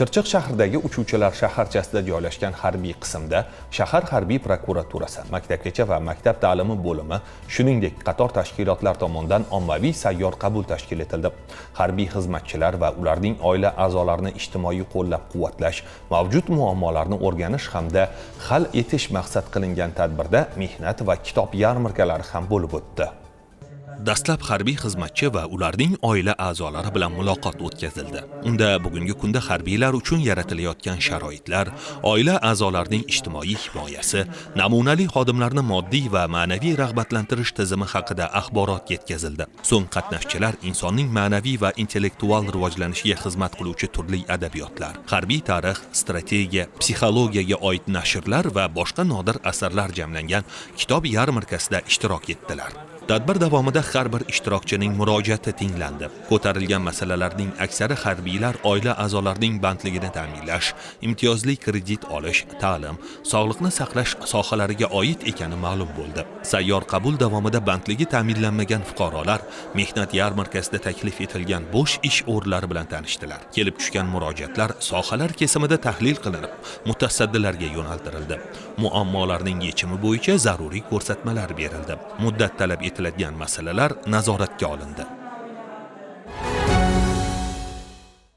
Chirchiq shahridagi uchuvchilar shaharchasida joylashgan harbiy qismda shahar harbiy prokuraturasi, maktabgacha va maktab ta'limi bo'limi, shuningdek qator tashkilotlar tomonidan ommaviy sayyor qabul tashkil etildi. Harbiy xizmatchilar va ularning oila a'zolarini ijtimoiy qo'llab-quvvatlash, mavjud muammolarni o'rganish hamda hal etish maqsad qilingan tadbirda mehnat va kitob yarmarkalari ham bo'lib o'tdi. Dastlab harbiy xizmatchi va ularning oila a'zolari bilan muloqot o'tkazildi. Unda bugungi kunda harbiylar uchun yaratilayotgan sharoitlar, oila a'zolarining ijtimoiy himoyasi, namunali xodimlarni moddiy va ma'naviy rag'batlantirish tizimi haqida axborot yetkazildi. So'ng qatnashchilar insonning ma'naviy va intellektual rivojlanishiga xizmat qiluvchi turli adabiyotlar, harbiy tarix, strategiya, psixologiyaga oid nashrlar va boshqa nodir asarlar jamlangan kitob yarmarkasida ishtirok etdilar. Tadbir davomida har bir ishtirokchining murojaati tinglandi. Ko'tarilgan masalalarning aksari harbiylar oila a'zolarining bandligini ta'minlash, imtiyozli kredit olish, ta'lim, sog'liqni saqlash sohalariga oid ekani ma'lum bo'ldi. Sayyor qabul davomida bandligi ta'minlanmagan fuqarolar mehnat yarmarkasida taklif etilgan bo'sh ish o'rinlari bilan tanishdilar. Kelib tushgan murojaatlar sohalar kesimida tahlil qilinib, mutasaddilarga yo'naltirildi. Muammolarning yechimi bo'yicha zaruriy ko'rsatmalar berildi. Muddat talab etiladigan masalalar nazoratga olindi.